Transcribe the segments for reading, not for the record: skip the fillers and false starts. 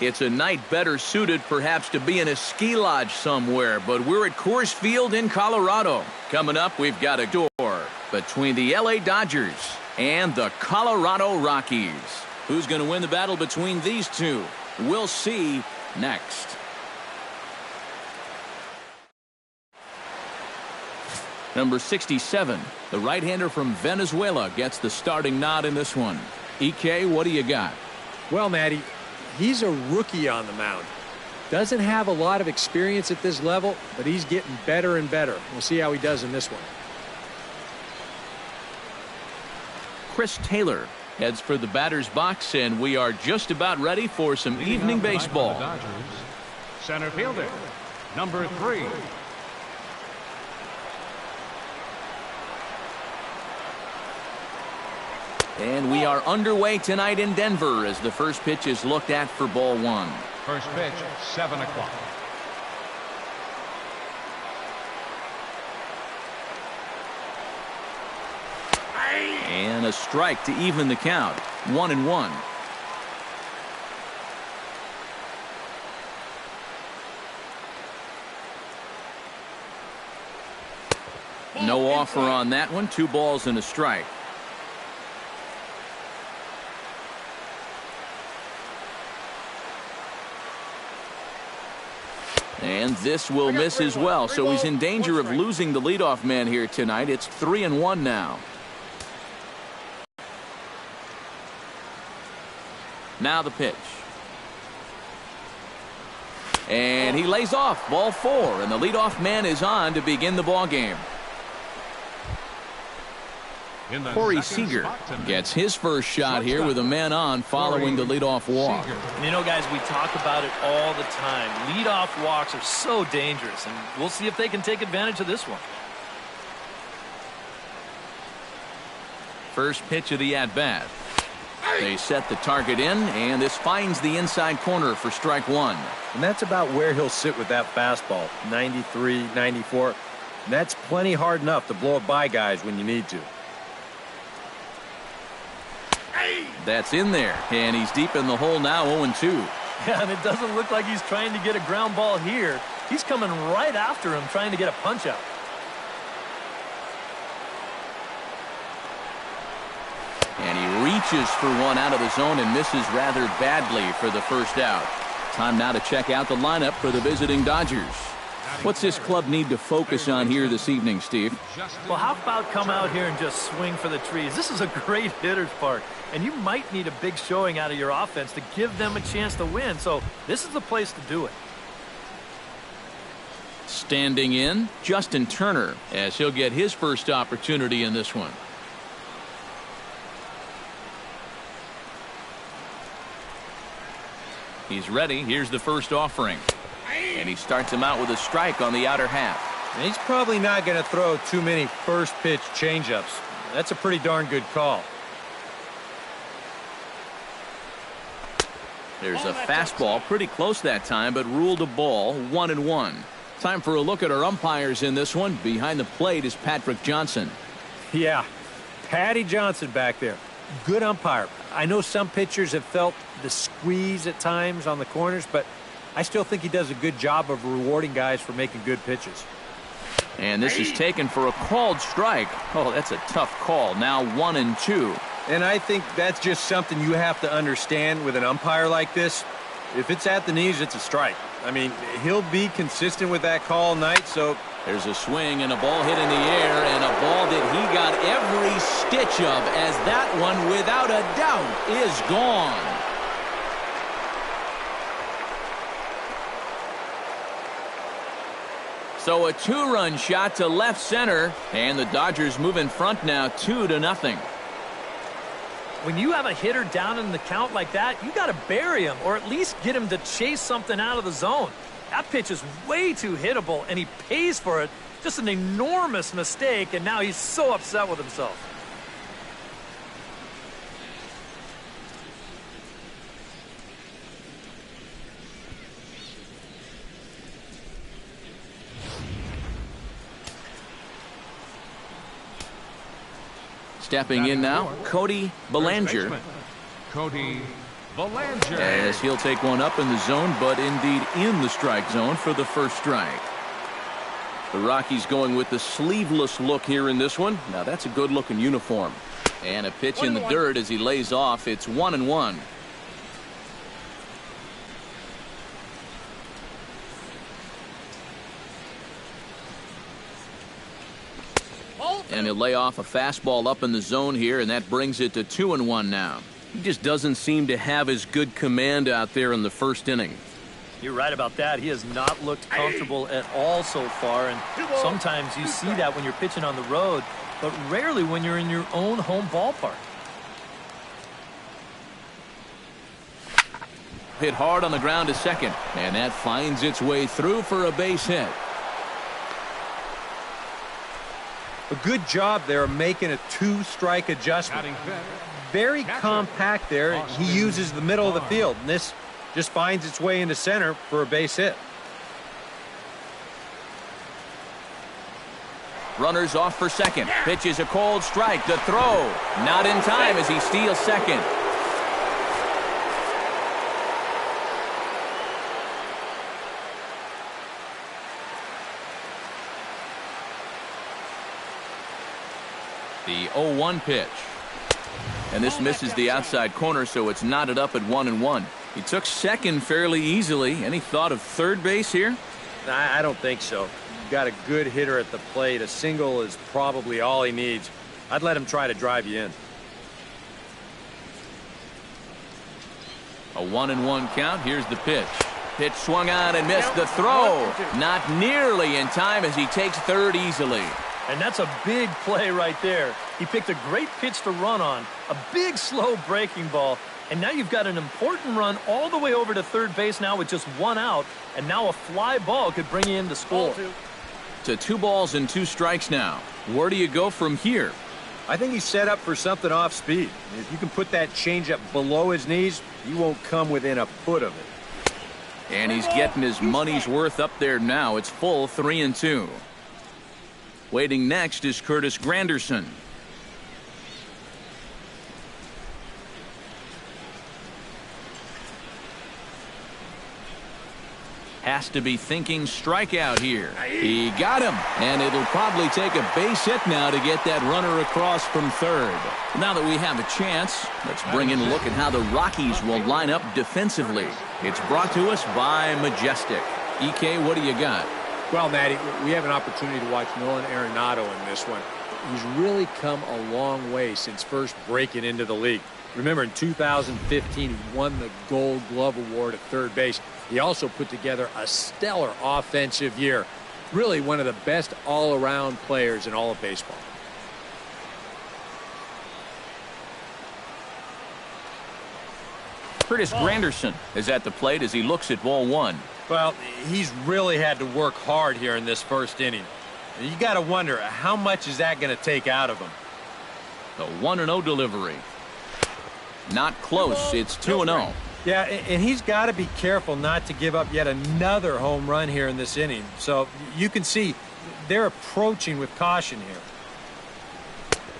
It's a night better suited perhaps to be in a ski lodge somewhere, but we're at Coors Field in Colorado. Coming up, we've got a door between the LA Dodgers and the Colorado Rockies. Who's going to win the battle between these two? We'll see next. Number 67, the right-hander from Venezuela, gets the starting nod in this one. EK, what do you got? Well, Matty, he's a rookie on the mound. Doesn't have a lot of experience at this level, but he's getting better and better. We'll see how he does in this one. Chris Taylor heads for the batter's box, and we are just about ready for some evening baseball. Dodgers, center fielder, number 3. And we are underway tonight in Denver as the first pitch is looked at for ball 1. First pitch, 7 o'clock. And a strike to even the count. 1-1. No offer on that one. 2 balls and a strike. And this will miss as well, so he's in danger of losing the leadoff man here tonight. It's 3-1 now. Now the pitch. And he lays off, ball 4, and the leadoff man is on to begin the ball game. Corey Seager gets his first shot here with a man on following the leadoff walk. And you know, guys, we talk about it all the time. Leadoff walks are so dangerous, and we'll see if they can take advantage of this one. First pitch of the at-bat. They set the target in, and this finds the inside corner for strike 1. And that's about where he'll sit with that fastball, 93, 94. And that's plenty hard enough to blow it by guys when you need to. That's in there, and he's deep in the hole now, 0-2. Yeah, and it doesn't look like he's trying to get a ground ball here. He's coming right after him, trying to get a punch out. And he reaches for one out of the zone and misses rather badly for the first out. Time now to check out the lineup for the visiting Dodgers. What's this club need to focus on here this evening, Steve? Well, how about come out here and just swing for the trees? This is a great hitter's park, and you might need a big showing out of your offense to give them a chance to win, so this is the place to do it. Standing in, Justin Turner, as he'll get his first opportunity in this one. He's ready. Here's the first offering. And he starts him out with a strike on the outer half. And he's probably not going to throw too many first pitch changeups. That's a pretty darn good call. There's a fastball pretty close that time, but ruled a ball. 1-1. Time for a look at our umpires in this one. Behind the plate is Patrick Johnson. Yeah, Patty Johnson back there. Good umpire. I know some pitchers have felt the squeeze at times on the corners, but I still think he does a good job of rewarding guys for making good pitches. And this is taken for a called strike. Oh, that's a tough call. Now 1-2. And I think that's just something you have to understand with an umpire like this. If it's at the knees, it's a strike. I mean, he'll be consistent with that call all night, so... There's a swing and a ball hit in the air, and a ball that he got every stitch of, as that one, without a doubt, is gone. So a 2-run shot to left center, and the Dodgers move in front now 2-0. When you have a hitter down in the count like that, you got to bury him or at least get him to chase something out of the zone. That pitch is way too hittable, and he pays for it. Just an enormous mistake, and now he's so upset with himself. Stepping in now, Cody Bellinger. Cody Belanger. As he'll take one up in the zone, but indeed in the strike zone for the first strike. The Rockies going with the sleeveless look here in this one. Now that's a good looking uniform. And a pitch in the dirt as he lays off. It's 1-1. And he'll lay off a fastball up in the zone here, and that brings it to 2-1 now. He just doesn't seem to have as good command out there in the first inning. You're right about that. He has not looked comfortable at all so far, and sometimes you see that when you're pitching on the road, but rarely when you're in your own home ballpark. Hit hard on the ground to second, and that finds its way through for a base hit. A good job there of making a two-strike adjustment. Very compact there. He uses the middle of the field, and this just finds its way into center for a base hit. Runners off for second. Pitch is a cold strike. The throw not in time as he steals second. The 0-1 pitch. And this misses the outside corner, so it's knotted up at 1-1. He took second fairly easily. Any thought of third base here? I don't think so. You've got a good hitter at the plate. A single is probably all he needs. I'd let him try to drive you in. A 1-1 count. Here's the pitch. Pitch swung on and missed. The throw not nearly in time as he takes third easily. And that's a big play right there. He picked a great pitch to run on, a big slow breaking ball, and now you've got an important run all the way over to third base now with just one out, and now a fly ball could bring you in to score. To 2 balls and 2 strikes now. Where do you go from here? I think he's set up for something off speed. If you can put that changeup below his knees, he won't come within a foot of it. And he's getting his money's worth up there now. It's full 3-2. Waiting next is Curtis Granderson. Has to be thinking strikeout here. He got him, and it'll probably take a base hit now to get that runner across from third. Now that we have a chance, let's bring in a look at how the Rockies will line up defensively. It's brought to us by Majestic. EK, what do you got? Well, Matty, we have an opportunity to watch Nolan Arenado in this one. He's really come a long way since first breaking into the league. Remember, in 2015, he won the Gold Glove Award at third base. He also put together a stellar offensive year. Really one of the best all-around players in all of baseball. Curtis Granderson is at the plate as he looks at ball one. Well, he's really had to work hard here in this first inning. You got to wonder, how much is that going to take out of him? The 1-0 delivery. Not close. It's 2-0. Yeah, and he's got to be careful not to give up yet another home run here in this inning. So you can see they're approaching with caution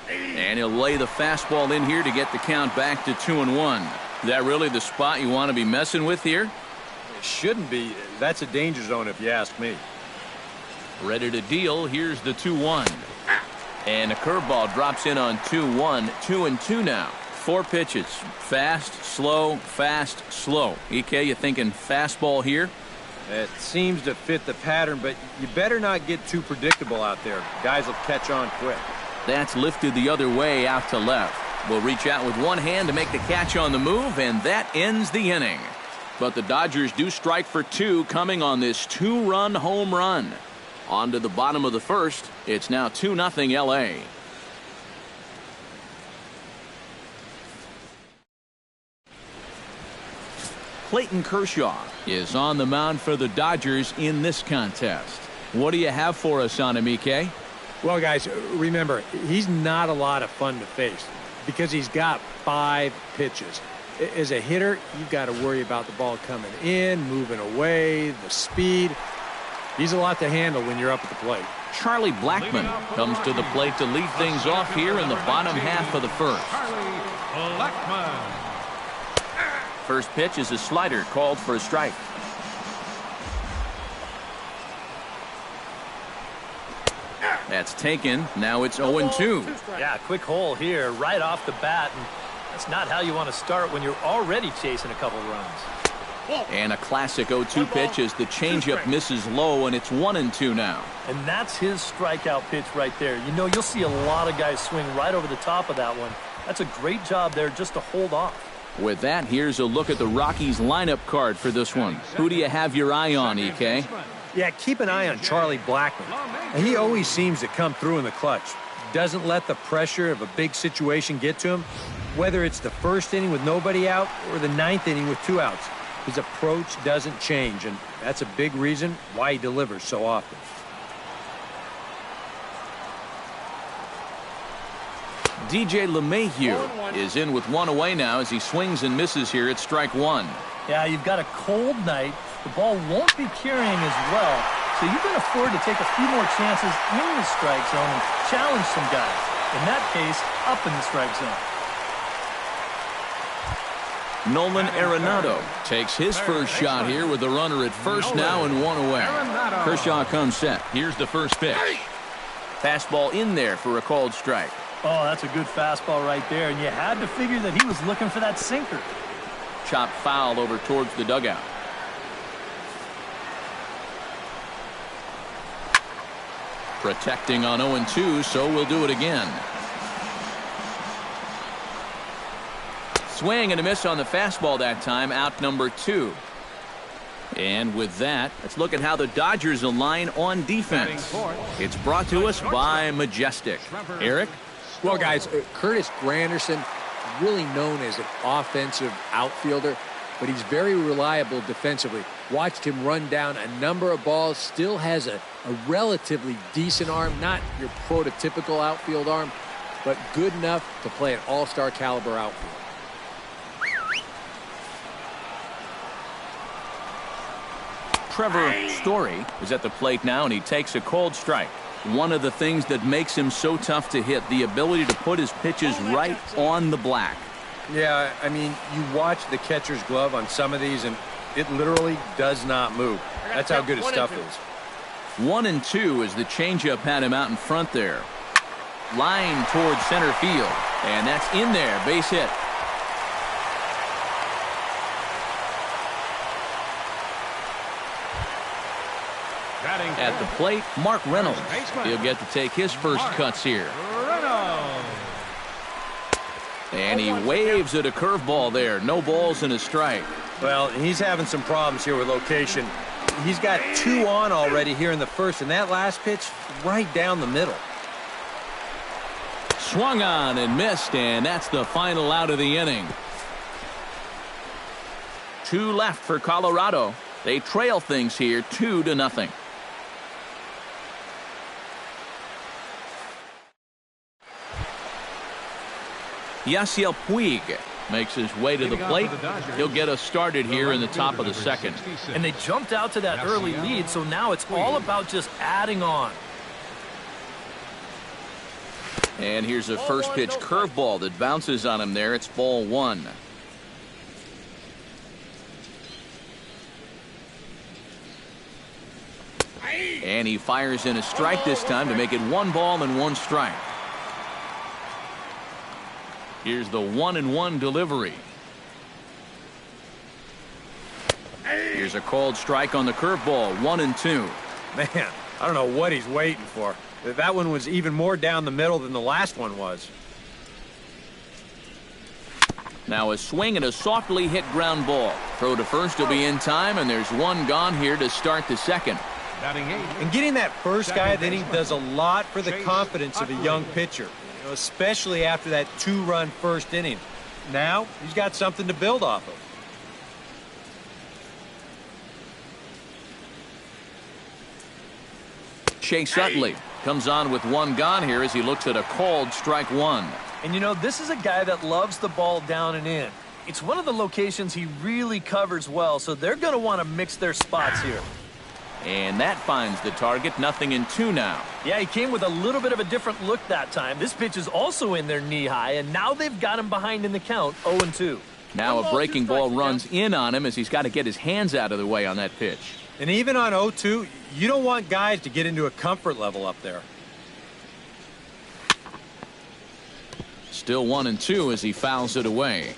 here. And he'll lay the fastball in here to get the count back to 2-1. Is that really the spot you want to be messing with here? It shouldn't be. That's a danger zone if you ask me. Ready to deal. Here's the 2-1. And a curveball drops in on 2-1. 2-2 now. 4 pitches. Fast, slow, fast, slow. EK, you thinking fastball here? It seems to fit the pattern, but you better not get too predictable out there. Guys will catch on quick. That's lifted the other way out to left. Will reach out with one hand to make the catch on the move, and that ends the inning. But the Dodgers do strike for 2 coming on this 2-run home run. On to the bottom of the first. It's now 2-0 L.A. Clayton Kershaw is on the mound for the Dodgers in this contest. What do you have for us on him, EK? Well, guys, remember, he's not a lot of fun to face because he's got 5 pitches. As a hitter, you've got to worry about the ball coming in, moving away, the speed. He's a lot to handle when you're up at the plate. Charlie Blackmon comes to the plate to lead things off here in the bottom half of the first. Charlie Blackmon. First pitch is a slider called for a strike. That's taken. Now it's 0-2. Yeah, quick hole here right off the bat, and that's not how you want to start when you're already chasing a couple runs. And a classic 0-2 pitch as the changeup misses low, and it's 1-2 now. And that's his strikeout pitch right there. You know, you'll see a lot of guys swing right over the top of that one. That's a great job there just to hold off. With that, here's a look at the Rockies lineup card for this one. Who do you have your eye on, EK? Yeah, keep an eye on Charlie Blackmon. And he always seems to come through in the clutch. Doesn't let the pressure of a big situation get to him, whether it's the first inning with nobody out or the ninth inning with 2 outs. His approach doesn't change, and that's a big reason why he delivers so often. DJ LeMahieu is in with 1 away now as he swings and misses here at strike 1. Yeah, you've got a cold night. The ball won't be carrying as well, so you can afford to take a few more chances in the strike zone and challenge some guys. In that case, up in the strike zone. Nolan Arenado takes his first shot here with the runner at first now and 1 away. Kershaw comes set. Here's the first pitch. Fastball in there for a called strike. Oh, that's a good fastball right there, and you had to figure that he was looking for that sinker. Chopped foul over towards the dugout. Protecting on 0-2, so we'll do it again. Swing and a miss on the fastball that time, out number 2. And with that, let's look at how the Dodgers align on defense. It's brought to us by Majestic. Eric? Well, guys, Curtis Granderson, really known as an offensive outfielder, but he's very reliable defensively. Watched him run down a number of balls, still has a relatively decent arm, not your prototypical outfield arm, but good enough to play an all-star caliber outfield. Trevor Story is at the plate now, and he takes a cold strike. One of the things that makes him so tough to hit, the ability to put his pitches right on the black. Yeah, I mean, you watch the catcher's glove on some of these, and it literally does not move. That's how good his stuff is. 1-2 as the changeup had him out in front there. Line towards center field, and that's in there, base hit. At the plate, Mark Reynolds. He'll get to take his first cuts here. And he waves at a curveball there. No balls and a strike. Well, he's having some problems here with location. He's got 2 on already here in the first, and that last pitch right down the middle. Swung on and missed, and that's the final out of the inning. 2 left for Colorado. They trail things here 2-0. Yasiel Puig makes his way to the plate. He'll get us started here in the top of the second. And they jumped out to that early lead, so now it's all about just adding on. And here's a first pitch curveball that bounces on him there. It's ball 1. And he fires in a strike this time to make it 1 ball and 1 strike. Here's the 1-1 delivery. Here's a called strike on the curveball, 1-2. Man, I don't know what he's waiting for. That one was even more down the middle than the last one was. Now a swing and a softly hit ground ball. Throw to first will be in time, and there's 1 gone here to start the second. And getting that first guy of the inning does a lot for the confidence of a young pitcher. Especially after that 2-run first inning. Now he's got something to build off of. Chase Utley comes on with 1 gone here as he looks at a called strike 1. And you know, this is a guy that loves the ball down and in. It's one of the locations he really covers well, so they're going to want to mix their spots here. And that finds the target. 0-2 now. Yeah, he came with a little bit of a different look that time. This pitch is also in there knee high, and now they've got him behind in the count, 0-2. Now a breaking ball runs in on him as he's got to get his hands out of the way on that pitch. And even on 0-2, you don't want guys to get into a comfort level up there. Still 1-2 as he fouls it away.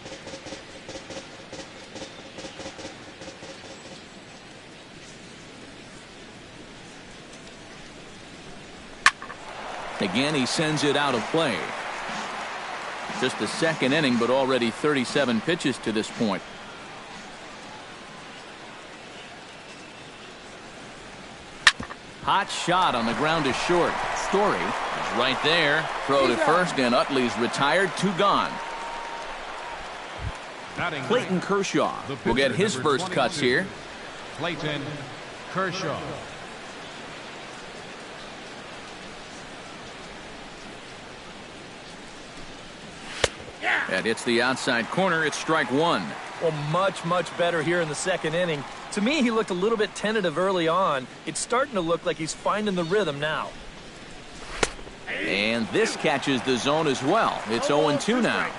Again, he sends it out of play. Just the second inning, but already 37 pitches to this point. Hot shot on the ground to short. Story is right there. Throw to first, and Utley's retired. 2 gone. Clayton Kershaw will get his first cuts here. Clayton Kershaw. That hits the outside corner. It's strike 1. Well, much better here in the second inning. To me, he looked a little bit tentative early on. It's starting to look like he's finding the rhythm now. And this catches the zone as well. It's 0-2 now.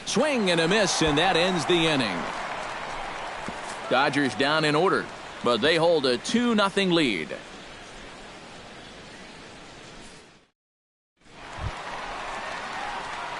Swing and a miss, and that ends the inning. Dodgers down in order, but they hold a 2-0 lead.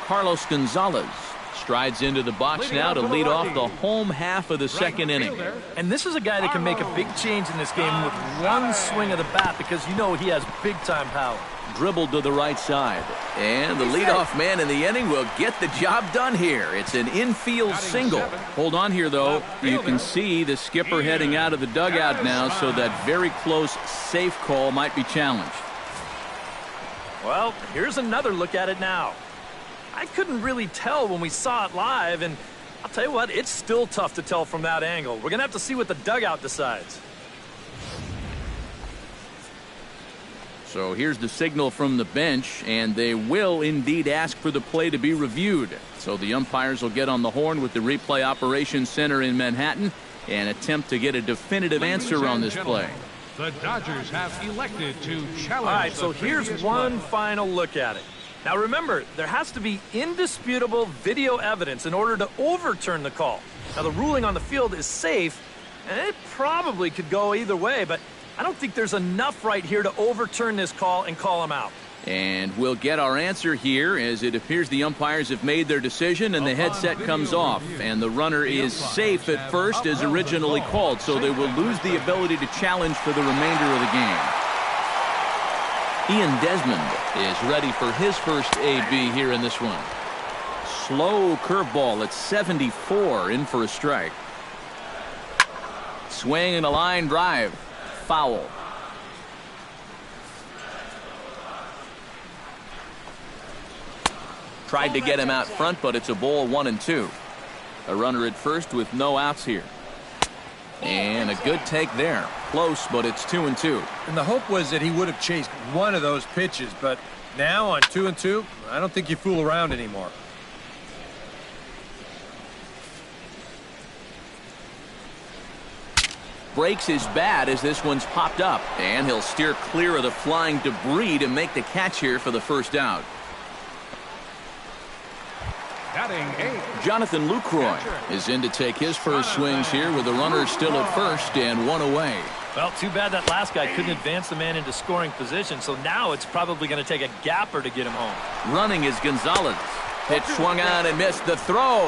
Carlos Gonzalez strides into the box now to lead off the home half of the second inning. And this is a guy that can make a big change in this game with one swing of the bat, because you know he has big-time power. Dribbled to the right side. And the leadoff man in the inning will get the job done here. It's an infield single. Hold on here, though. You can see the skipper heading out of the dugout now, so that very close safe call might be challenged. Well, here's another look at it now. I couldn't really tell when we saw it live, and I'll tell you what, it's still tough to tell from that angle. We're going to have to see what the dugout decides. So here's the signal from the bench, and they will indeed ask for the play to be reviewed. So the umpires will get on the horn with the replay operations center in Manhattan and attempt to get a definitive answer on this play. The Dodgers have elected to challenge. All right, so here's one final look at it. Now remember, there has to be indisputable video evidence in order to overturn the call. Now the ruling on the field is safe, and it probably could go either way, but I don't think there's enough right here to overturn this call and call him out. And we'll get our answer here, as it appears the umpires have made their decision, and the headset comes off, and the runner is safe at first as originally called, so they will lose the ability to challenge for the remainder of the game. Ian Desmond is ready for his first AB here in this one. Slow curveball at 74, in for a strike. Swing and a line drive. Foul. Tried to get him out front, but it's a ball, 1-2. A runner at first with no outs here. And a good take there. Close, but it's 2-2. And the hope was that he would have chased one of those pitches, but now on 2-2, I don't think you fool around anymore. Breaks his bat as this one's popped up, and he'll steer clear of the flying debris to make the catch here for the first out. Jonathan Lucroy is in to take his first swings here with the runner still at first and one away. Well, too bad that last guy couldn't advance the man into scoring position, so now it's probably going to take a gapper to get him home. Running is Gonzalez. Pitch swung on and missed the throw.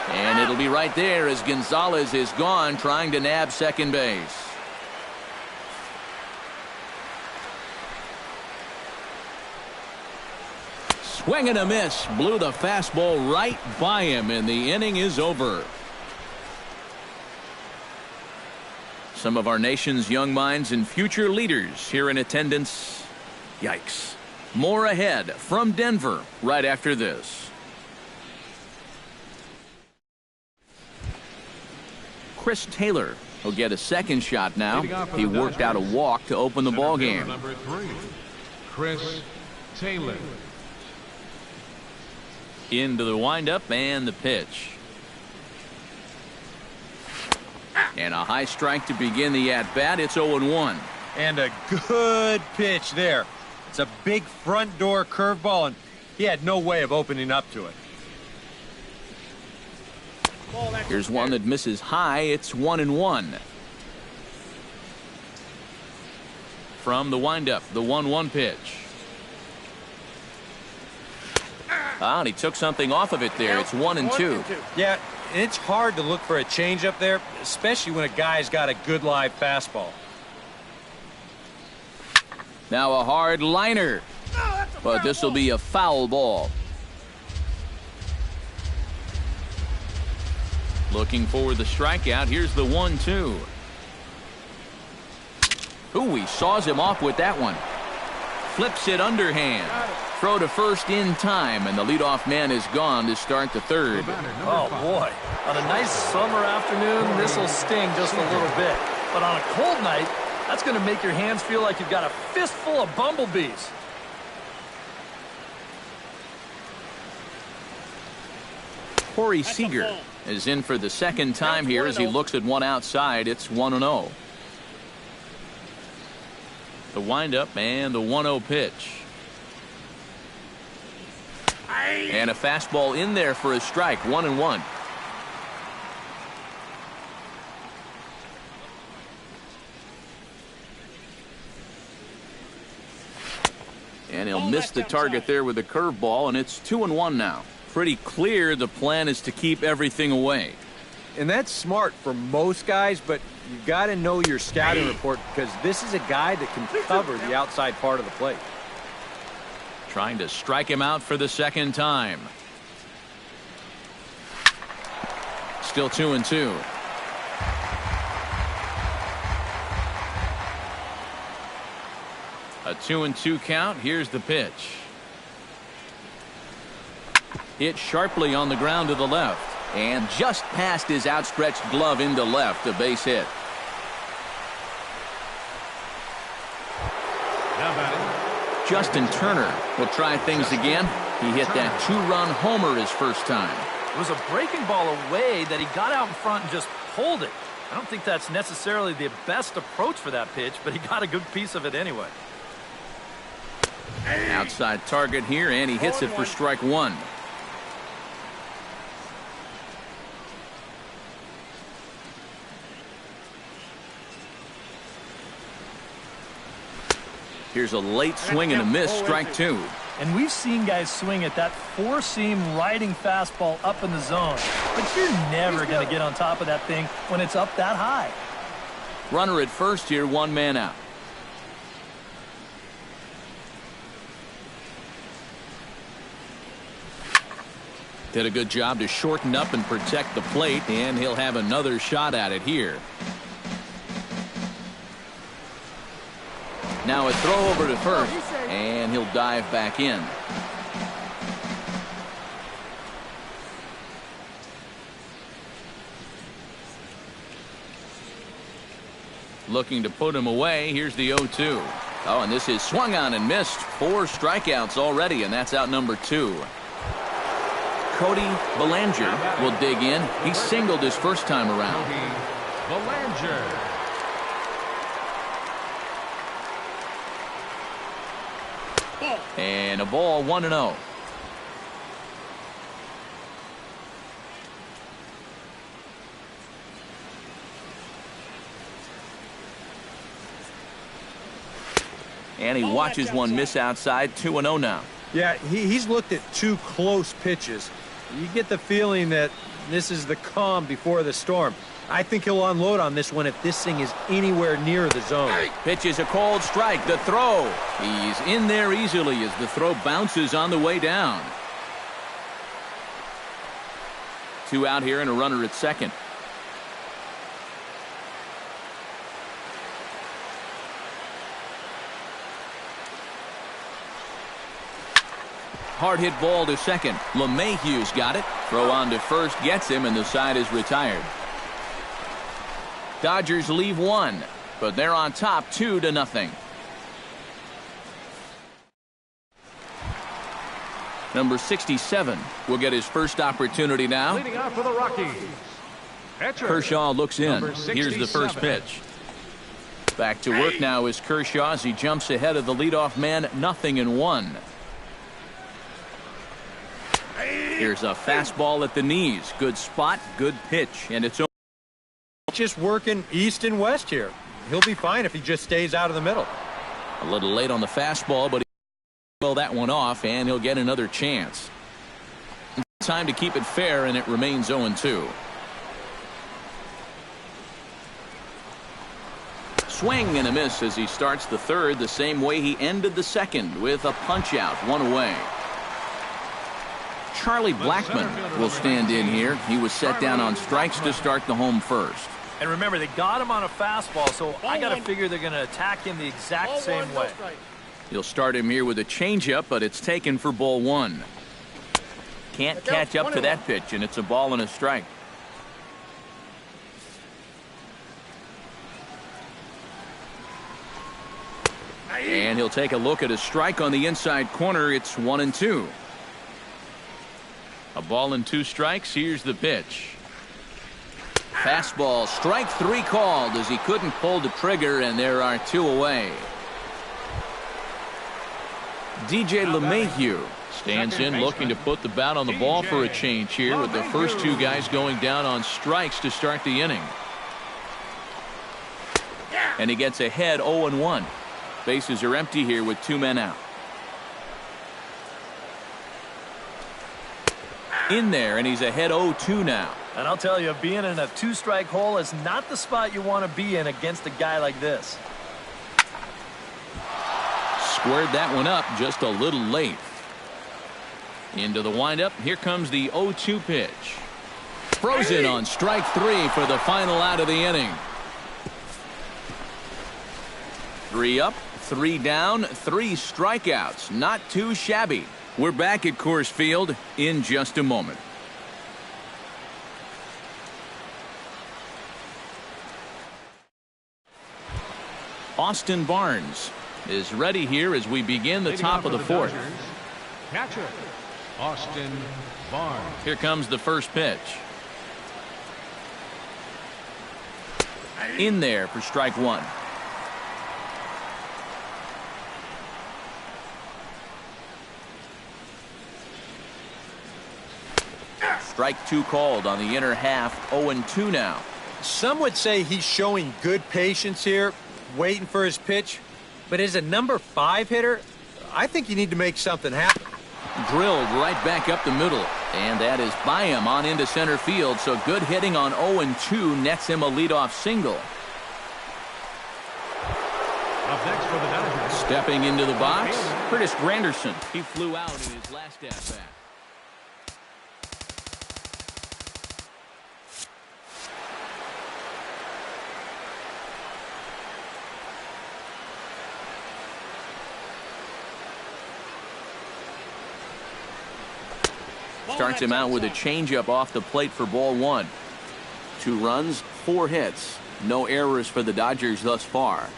And it'll be right there as Gonzalez is gone, trying to nab second base. Swing and a miss. Blew the fastball right by him, and the inning is over. Some of our nation's young minds and future leaders here in attendance. Yikes. More ahead from Denver right after this. Chris Taylor will get a second shot now. He worked out a walk to open the ball game. Number 3, Chris Taylor. Into the windup and the pitch. And a high strike to begin the at-bat. It's 0-1. And a good pitch there. It's a big front door curveball, and he had no way of opening up to it. Here's one that misses high. It's 1-1. From the windup, the 1-1 pitch. And he took something off of it there. It's 1-2. Yeah, it's hard to look for a changeup there, especially when a guy's got a good live fastball. Now a hard liner. But this will be a foul ball. Looking for the strikeout. Here's the 1-2. Ooh, he saws him off with that one. Flips it underhand. Throw to first in time, and the leadoff man is gone to start the third. Oh, boy. On a nice summer afternoon, this will sting just a little bit. But on a cold night, that's going to make your hands feel like you've got a fistful of bumblebees. Corey Seager is in for the second time here as he looks at one outside. It's 1-0. The windup and the 1-0 pitch. And a fastball in there for a strike. 1-1. And he'll miss the target there with a curveball, and it's 2-1 now. Pretty clear the plan is to keep everything away. And that's smart for most guys, but you've got to know your scouting report because this is a guy that can cover the outside part of the plate. Trying to strike him out for the second time. Still 2-2. A 2-2 count. Here's the pitch. Hit sharply on the ground to the left. And just past his outstretched glove into left. A base hit. Justin Turner will try things again. He hit that two-run homer his first time. It was a breaking ball away that he got out in front and just pulled it. I don't think that's necessarily the best approach for that pitch, but he got a good piece of it anyway. Outside target here, and he hits it for strike one. Here's a late swing and a miss, strike two. And we've seen guys swing at that four-seam riding fastball up in the zone. But you're never going to get on top of that thing when it's up that high. Runner at first here, one man out. Did a good job to shorten up and protect the plate, and he'll have another shot at it here. Now a throw over to first, and he'll dive back in. Looking to put him away. Here's the 0-2. Oh, and this is swung on and missed. 4 strikeouts already, and that's out number 2. Cody Bellinger will dig in. He singled his first time around. Bellinger. And a ball, 1-0. And he watches one miss outside. 2-0 now. Yeah, he's looked at 2 close pitches. You get the feeling that this is the calm before the storm. I think he'll unload on this one if this thing is anywhere near the zone. Pitches a cold strike. The throw. He's in there easily as the throw bounces on the way down. 2 out here and a runner at second. Hard hit ball to second. LeMahieu's got it. Throw on to first gets him, and the side is retired. Dodgers leave 1, but they're on top 2-0. Number 67 will get his first opportunity now. Leading off for the Rockies. Kershaw looks in. Here's the first pitch. Back to work now is Kershaw as he jumps ahead of the leadoff man, 0-1. Here's a fastball at the knees. Good spot, good pitch, and it's just working east and west here. He'll be fine if he just stays out of the middle. a little late on the fastball, but he'll that one off, and he'll get another chance. Time to keep it fair, and it remains 0-2. Swing and a miss as he starts the third the same way he ended the second, with a punch out, one away. Charlie Blackmon will stand in here. He was set down on strikes to start the home first. And remember, they got him on a fastball, so I got to figure they're going to attack him the exact same way. He'll start him here with a changeup, but it's taken for ball one. Can't catch up to that pitch, and it's a ball and a strike. And he'll take a look at a strike on the inside corner. It's 1-2. A ball and 2 strikes. Here's the pitch. Fastball, strike 3 called as he couldn't pull the trigger, and there are 2 away. DJ LeMahieu stands in, looking to put the bat on the ball for a change here, with the first 2 guys going down on strikes to start the inning. And he gets ahead 0-1. Bases are empty here with 2 men out. In there, and he's ahead 0-2 now. And I'll tell you, being in a 2-strike hole is not the spot you want to be in against a guy like this. Squared that one up just a little late. Into the windup. Here comes the 0-2 pitch. Frozen on strike 3 for the final out of the inning. 3 up, 3 down, 3 strikeouts. Not too shabby. We're back at Coors Field in just a moment. Austin Barnes is ready here as we begin the top of the fourth. Catcher, Austin Barnes. Here comes the first pitch. In there for strike 1. Strike 2 called on the inner half. 0-2 now. Some would say he's showing good patience here, waiting for his pitch. But as a number 5 hitter, I think you need to make something happen. Drilled right back up the middle. And that is by him on into center field. So good hitting on 0-2 nets him a leadoff single. Up next for the Dodgers. Stepping into the box, Curtis Granderson. He flew out in his last at-bat. Starts him out with a changeup off the plate for ball 1. 2 runs, 4 hits. No errors for the Dodgers thus far.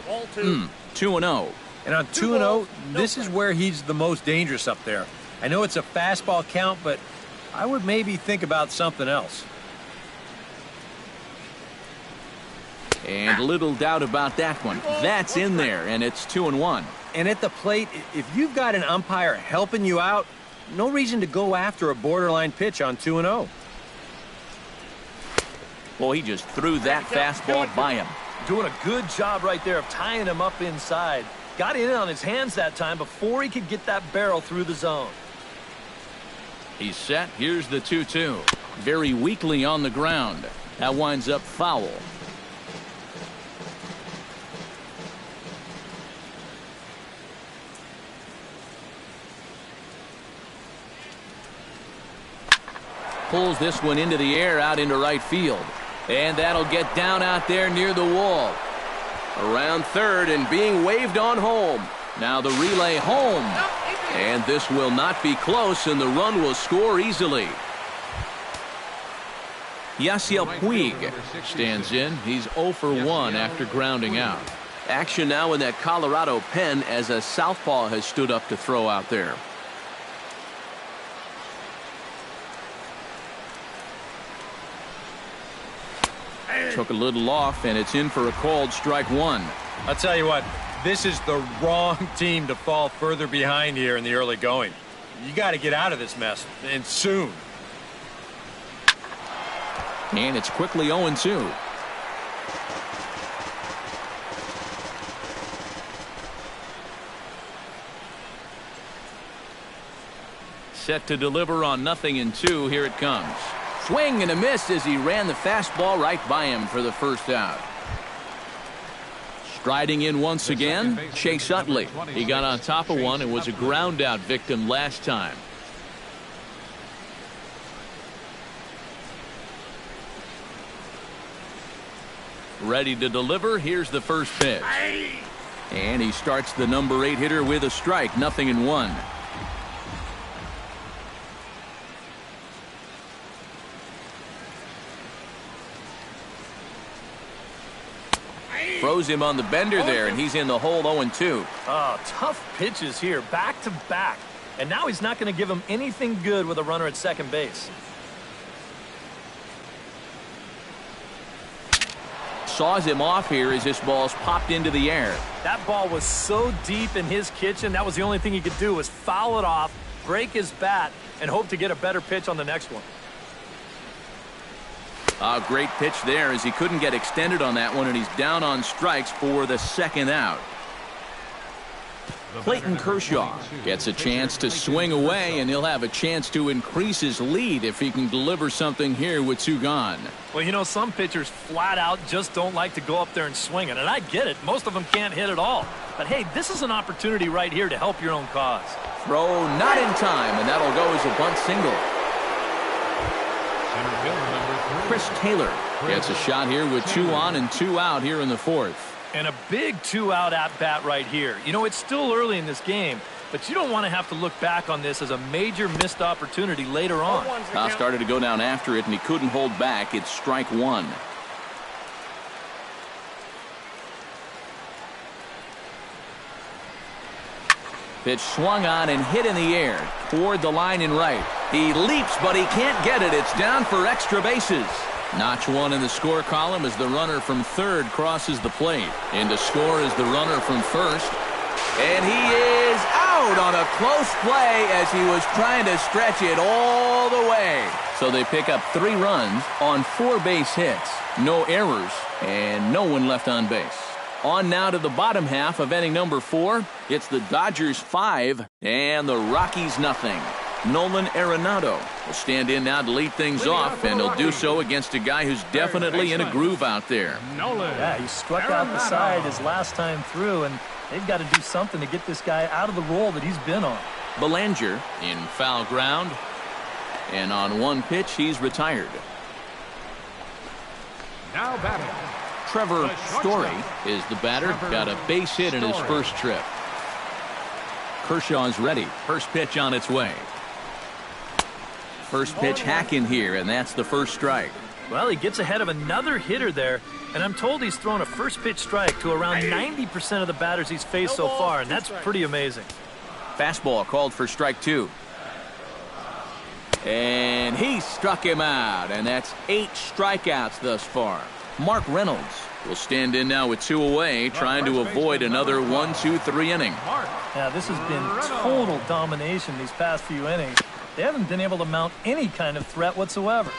Ball 2. 2-0. And on 2-0, this is where he's the most dangerous up there. I know it's a fastball count, but I would maybe think about something else. And little doubt about that one. That's in there, and it's 2-1. And at the plate, if you've got an umpire helping you out, no reason to go after a borderline pitch on 2-0. Well, he just threw that fastball by him. Doing a good job right there of tying him up inside. Got in on his hands that time before he could get that barrel through the zone. He's set. Here's the 2-2. Very weakly on the ground. That winds up foul. Pulls this one into the air out into right field. And that'll get down out there near the wall. Around third and being waved on home. Now the relay home. And this will not be close, and the run will score easily. Yasiel Puig stands in. He's 0 for 1 after grounding out. Action now in that Colorado pen as a southpaw has stood up to throw out there. Took a little off, and it's in for a called strike one. I'll tell you what, this is the wrong team to fall further behind here in the early going. You got to get out of this mess, and soon. And it's quickly 0-2. Set to deliver on 0-2. Here it comes. Swing and a miss as he ran the fastball right by him for the first out. Striding in once again, Chase Utley. He got on top of one and was a ground out victim last time. Ready to deliver. Here's the first pitch. And he starts the number 8 hitter with a strike. 0-1. Throws him on the bender there, and he's in the hole 0-2. Oh, tough pitches here, back to back. And now he's not going to give him anything good with a runner at second base. Saws him off here as this ball's popped into the air. That ball was so deep in his kitchen, that was the only thing he could do was foul it off, break his bat, and hope to get a better pitch on the next one. A great pitch there as he couldn't get extended on that one, and he's down on strikes for the second out. Clayton Kershaw gets a chance to swing away, and he'll have a chance to increase his lead if he can deliver something here with 2 gone. Well, you know, some pitchers flat out just don't like to go up there and swing it, and I get it. Most of them can't hit at all. But, hey, this is an opportunity right here to help your own cause. Throw not in time, and that'll go as a bunt single. Chris Taylor gets a shot here with 2 on and 2 out here in the 4th. And a big 2-out at-bat right here. You know, it's still early in this game, but you don't want to have to look back on this as a major missed opportunity later on. Now started to go down after it, and he couldn't hold back. It's strike 1. Pitch swung on and hit in the air toward the line and right. He leaps, but he can't get it. It's down for extra bases. Notch 1 in the score column as the runner from third crosses the plate. In to score is the runner from first. And he is out on a close play as he was trying to stretch it all the way. So they pick up 3 runs on 4 base hits. No errors and no one left on base. On now to the bottom half of inning number 4. It's the Dodgers 5 and the Rockies nothing. Nolan Arenado will stand in now to lead things off, and he'll do so against a guy who's definitely in a groove out there. Yeah, he struck out the side his last time through, and they've got to do something to get this guy out of the role that he's been on. Belanger in foul ground, and on 1 pitch, he's retired. Now batting. Trevor Story is the batter. Got a base hit in his first trip. Kershaw's ready. First pitch on its way. First pitch hack in here, and that's the first strike. Well, he gets ahead of another hitter there, and I'm told he's thrown a first pitch strike to around 90% of the batters he's faced so far, and that's pretty amazing. Fastball called for strike 2. And he struck him out, and that's 8 strikeouts thus far. Mark Reynolds will stand in now with 2 away, trying to avoid another 1-2-3 inning. Yeah, this has been total domination these past few innings. They haven't been able to mount any kind of threat whatsoever.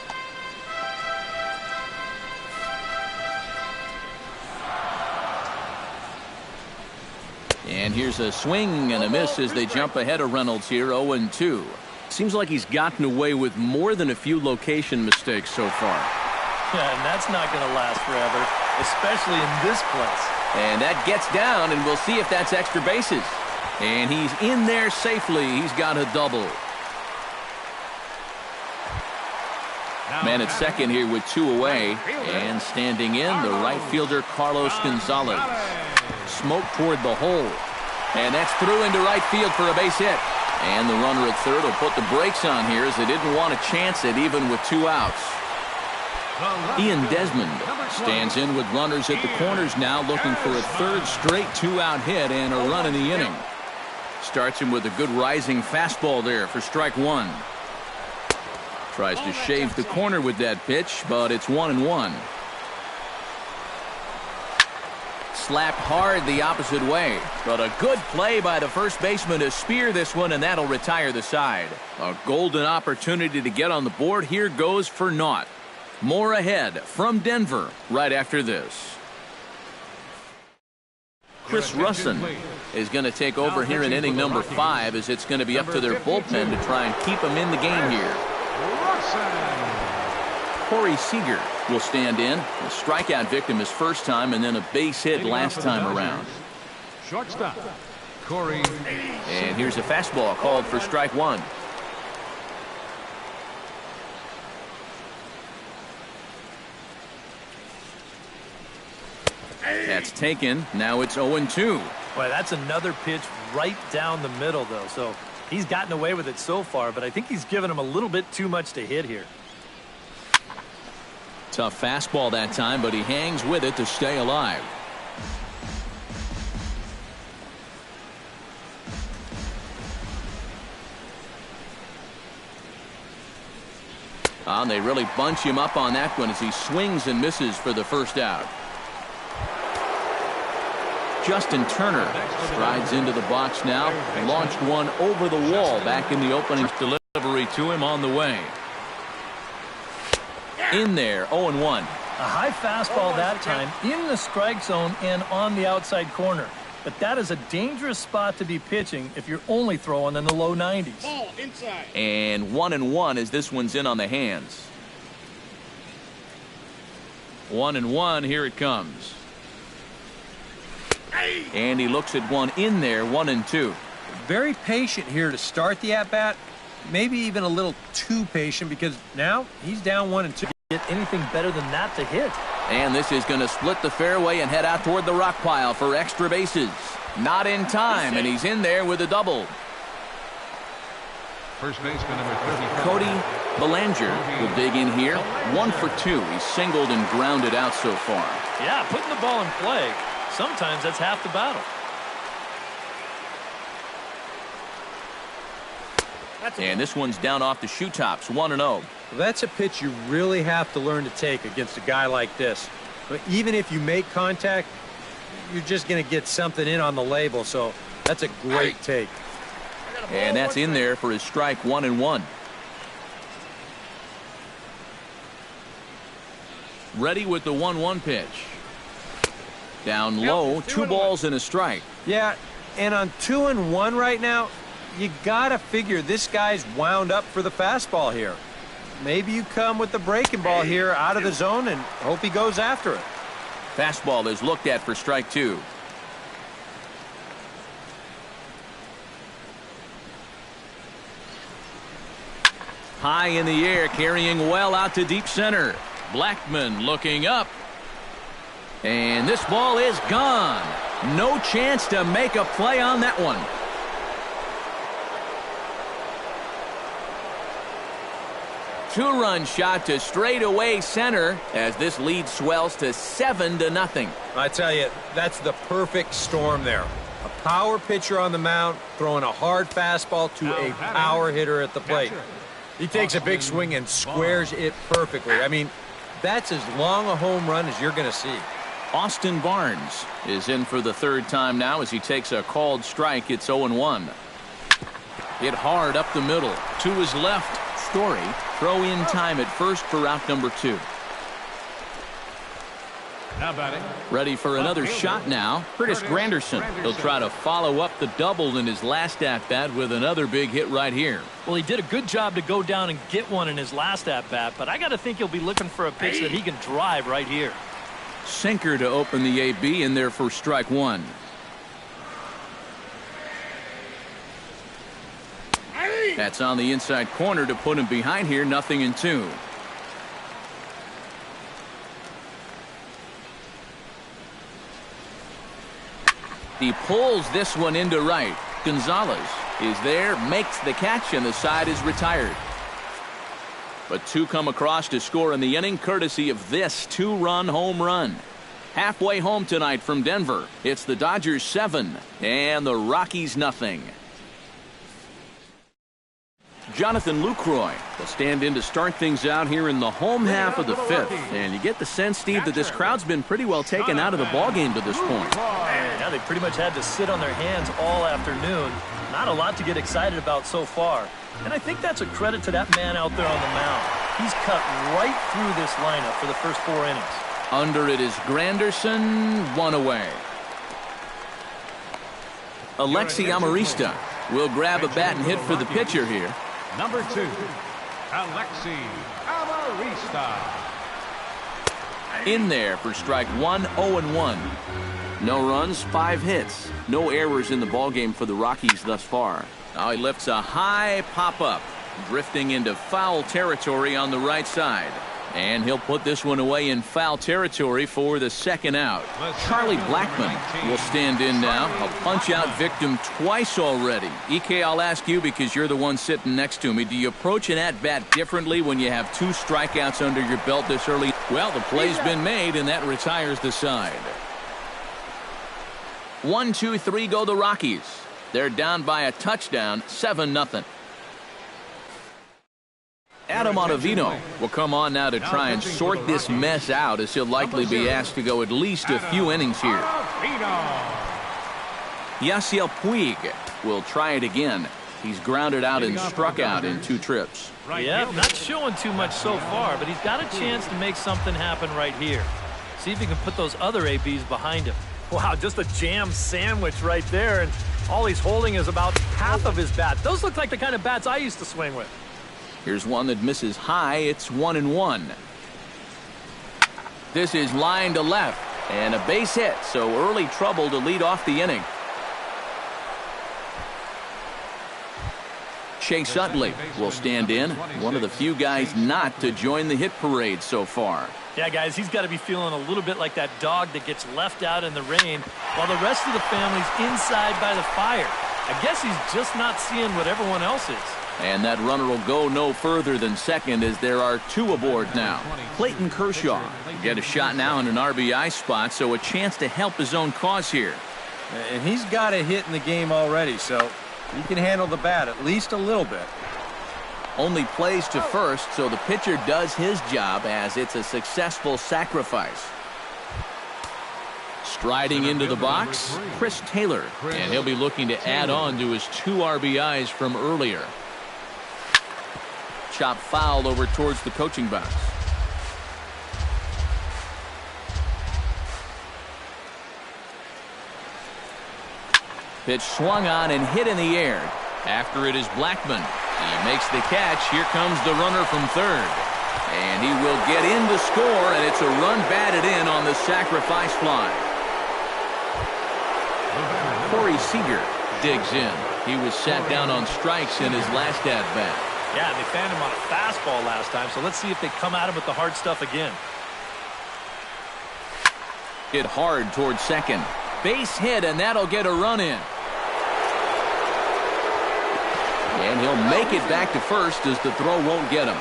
And here's a swing and a miss as they jump ahead of Reynolds here, 0-2. Seems like he's gotten away with more than a few location mistakes so far. Yeah, and that's not going to last forever, especially in this place. And that gets down, and we'll see if that's extra bases. And he's in there safely. He's got a double. Man at second here with 2 away, and standing in, the right fielder Carlos Gonzalez. Smoke toward the hole, and that's through into right field for a base hit. And the runner at third will put the brakes on here as they didn't want to chance it even with 2 outs. Ian Desmond stands in with runners at the corners now, looking for a third straight 2-out hit and a run in the inning. Starts him with a good rising fastball there for strike 1. Tries to shave the corner with that pitch, but it's 1-1. slapped hard the opposite way. But a good play by the first baseman to spear this one, and that'll retire the side. A golden opportunity to get on the board here goes for naught. More ahead from Denver right after this. Chris Russin is going to take over here in inning number 5, as it's going to be up to their bullpen to try and keep him in the game here. Corey Seager will stand in. A strikeout victim his first time, and then a base hit last time around. Shortstop, Corey. And here's a fastball called for strike 1. That's taken. Now it's 0-2. Boy, that's another pitch right down the middle, though. So he's gotten away with it so far, but I think he's given him a little bit too much to hit here. Tough fastball that time, but he hangs with it to stay alive. And they really bunch him up on that one as he swings and misses for the first out. Justin Turner strides into the box now. Launched one over the wall back in the opening. Delivery to him on the way. In there, 0-1. A high fastball that time in the strike zone and on the outside corner. But that is a dangerous spot to be pitching if you're only throwing in the low 90s. Ball inside. And 1-1 as this one's in on the hands. 1-1, here it comes. And he looks at one in there, 1-2. Very patient here to start the at-bat. Maybe even a little too patient, because now he's down 1-2. Get anything better than that to hit. And this is going to split the fairway and head out toward the rock pile for extra bases. Not in time, and he's in there with a double. First baseman number 30. Cody Bellinger will dig in here. 1 for 2. He's singled and grounded out so far. Yeah, putting the ball in play. Sometimes that's half the battle. And this one's down off the shoe tops, 1-0. Well, that's a pitch you really have to learn to take against a guy like this. But even if you make contact, you're just going to get something in on the label. So that's a great take. And that's in there for his strike, 1-1. Ready with the 1-1 pitch. Down low, 2 balls and a strike. Yeah, and on 2-1 right now, you got to figure this guy's wound up for the fastball here. Maybe you come with the breaking ball here out of the zone and hope he goes after it. Fastball is looked at for strike 2. High in the air, carrying well out to deep center. Blackman looking up. And this ball is gone. No chance to make a play on that one. Two-run shot to straightaway center as this lead swells to 7-0. I tell you, that's the perfect storm there. A power pitcher on the mound throwing a hard fastball to a power hitter at the plate. He takes a big swing and squares it perfectly. I mean, that's as long a home run as you're going to see. Austin Barnes is in for the third time now as he takes a called strike. It's 0-1. Hit hard up the middle. To his left. Story. Throw in time at first for out number 2. Now batting. Ready for another shot now. Curtis Granderson. He'll try to follow up the double in his last at-bat with another big hit right here. Well, he did a good job to go down and get one in his last at-bat, but I got to think he'll be looking for a pitch that he can drive right here. Sinker to open the AB in there for strike 1. That's on the inside corner to put him behind here. 0-2. He pulls this one into right. Gonzalez is there, makes the catch, and the side is retired. But 2 come across to score in the inning, courtesy of this 2-run home run. Halfway home tonight from Denver, it's the Dodgers 7 and the Rockies 0. Jonathan Lucroy will stand in to start things out here in the home half of the fifth. And you get the sense, Steve, that this crowd's been pretty well taken out of the ballgame to this point. Now they pretty much had to sit on their hands all afternoon. Not a lot to get excited about so far. And I think that's a credit to that man out there on the mound. He's cut right through this lineup for the first 4 innings. Under it is Granderson, one away. Alexi Amarista will grab a bat and hit for the pitcher here. Number 2, Alexi Amarista. In there for strike one, 0-1. No runs, 5 hits. No errors in the ballgame for the Rockies thus far. Now he lifts a high pop-up, drifting into foul territory on the right side. And he'll put this one away in foul territory for the second out. Charlie Blackmon will stand in now. A punch-out victim twice already. EK, I'll ask you because you're the one sitting next to me. Do you approach an at-bat differently when you have 2 strikeouts under your belt this early? Well, the play's been made, and that retires the side. 1, 2, 3 go the Rockies. They're down by a touchdown, 7-0. Adam Ottavino will come on now to try and sort this mess out, as he'll likely be asked to go at least a few innings here. Yasiel Puig will try it again. He's grounded out and struck out in 2 trips. Yeah, not showing too much so far, but he's got a chance to make something happen right here. See if he can put those other ABs behind him. Wow, just a jam sandwich right there, and all he's holding is about half of his bat. Those look like the kind of bats I used to swing with. Here's one that misses high. It's 1-1. This is line to left, and a base hit, so early trouble to lead off the inning. Chase Utley will stand in, one of the few guys not to join the hit parade so far. Yeah, guys, he's got to be feeling a little bit like that dog that gets left out in the rain while the rest of the family's inside by the fire. I guess he's just not seeing what everyone else is. And that runner will go no further than second, as there are 2 aboard now. Clayton Kershaw will get a shot now in an RBI spot, so a chance to help his own cause here. And he's got a hit in the game already, so he can handle the bat at least a little bit. Only plays to first, so the pitcher does his job as it's a successful sacrifice. Striding into the box, Chris Taylor, and he'll be looking to add on to his 2 RBIs from earlier. Chop foul over towards the coaching box. Pitch swung on and hit in the air. After it is Blackmon. He makes the catch. Here comes the runner from third. And he will get in to score, and it's a run batted in on the sacrifice fly. Corey Seager digs in. He was sat down on strikes in his last at-bat. Yeah, they found him on a fastball last time, so let's see if they come at him with the hard stuff again. Hit hard towards second. Base hit, and that'll get a run in. And he'll make it back to first as the throw won't get him.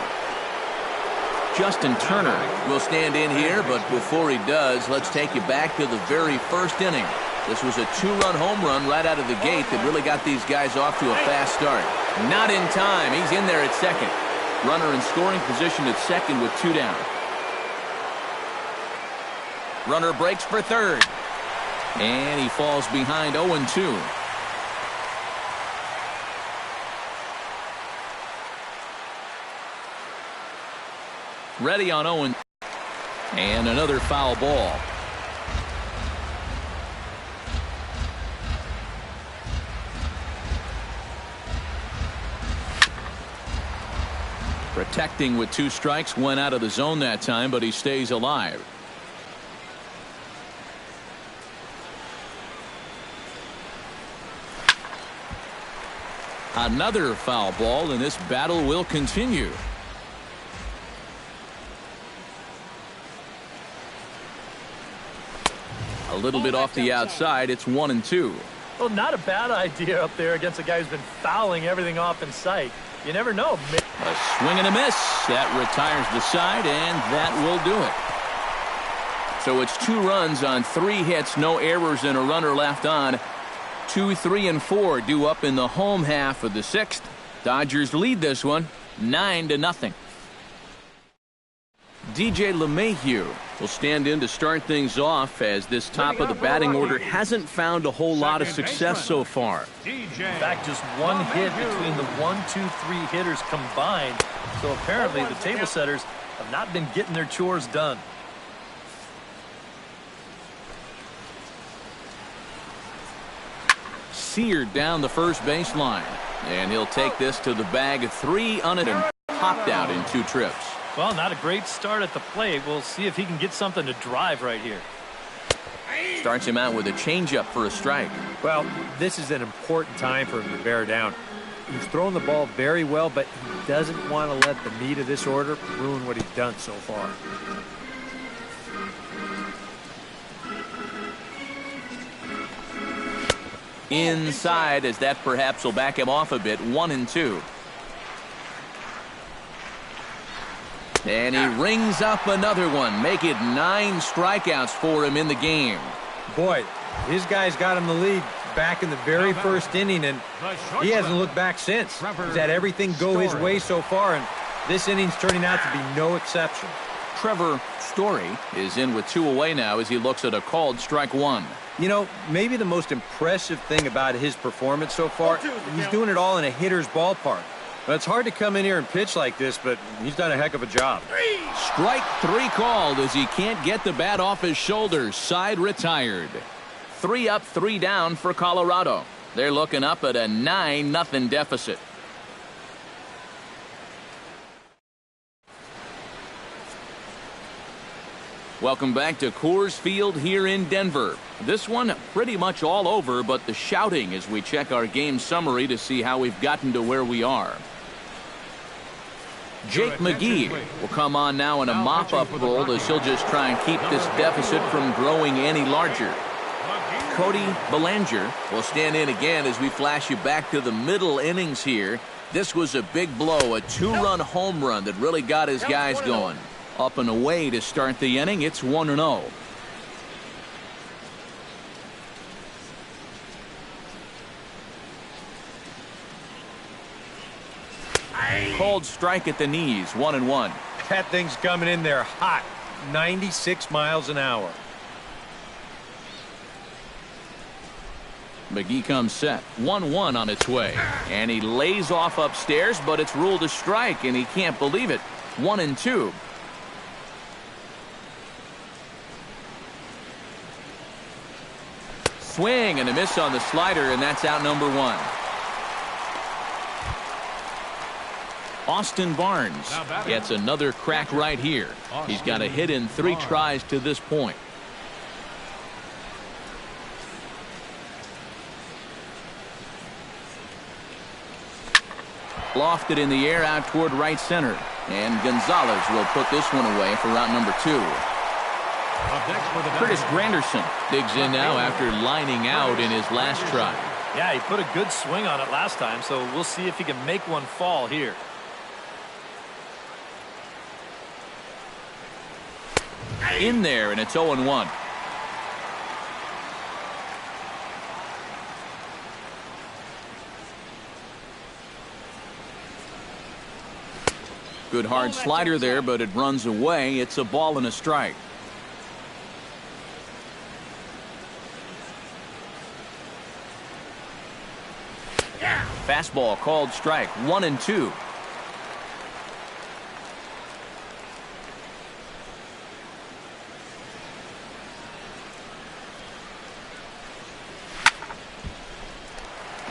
Justin Turner will stand in here, but before he does, let's take you back to the very first inning. This was a 2-run home run right out of the gate that really got these guys off to a fast start. Not in time. He's in there at second. Runner in scoring position at second with 2 down. Runner breaks for third. And he falls behind 0-2. Ready on 0. And another foul ball. Protecting with 2 strikes, went out of the zone that time, but he stays alive. Another foul ball, and this battle will continue. A little bit off the outside. It's 1-2. Well, not a bad idea up there against a guy who's been fouling everything off in sight. You never know. A swing and a miss. That retires the side, and that will do it. So it's 2 runs on 3 hits, no errors, and a runner left on. 2, 3, and 4 due up in the home half of the 6th. Dodgers lead this one 9-0. DJ LeMahieu will stand in to start things off, as this top of the batting order hasn't found a whole lot of success so far. In fact, just one hit between the 1, 2, 3 hitters combined. So apparently the table setters have not been getting their chores done. Seared down the first baseline, and he'll take this to the bag. 3 on it and popped out in 2 trips. Well, not a great start at the plate. We'll see if he can get something to drive right here. Starts him out with a changeup for a strike. Well, this is an important time for him to bear down. He's thrown the ball very well, but he doesn't want to let the meat of this order ruin what he's done so far. Inside, as that perhaps will back him off a bit. 1-2. And he rings up another one. Make it 9 strikeouts for him in the game. Boy, his guys got him the lead back in the very first inning, and he hasn't looked back since. He's had everything go his way so far, and this inning's turning out to be no exception. Trevor Story is in with 2 away now as he looks at a called strike 1. You know, maybe the most impressive thing about his performance so far, he's doing it all in a hitter's ballpark. Well, it's hard to come in here and pitch like this, but he's done a heck of a job. Strike 3 called as he can't get the bat off his shoulders. Side retired. 3 up, 3 down for Colorado. They're looking up at a 9-0 deficit. Welcome back to Coors Field here in Denver. This one pretty much all over, but the shouting as we check our game summary to see how we've gotten to where we are. Jake McGee will come on now in a mop-up role as he'll just try and keep this deficit from growing any larger. Cody Bellinger will stand in again as we flash you back to the middle innings here. This was a big blow, a 2-run home run that really got his guys going. Up and away to start the inning. It's 1-0. Cold strike at the knees. 1-1. That thing's coming in there hot. 96 miles an hour. McGee comes set. 1-1 on its way. And he lays off upstairs, but it's ruled a strike, and he can't believe it. 1-2. Swing and a miss on the slider, and that's out number 1. Austin Barnes gets another crack right here. He's got a hit in 3 tries to this point. Lofted in the air out toward right center. And Gonzalez will put this one away for out number 2. Curtis Granderson digs in now after lining out in his last try. Yeah, he put a good swing on it last time, so we'll see if he can make one fall here. In there, and it's 0-1. Good hard slider there, but it runs away. It's a ball and a strike. Fastball called strike. 1-2.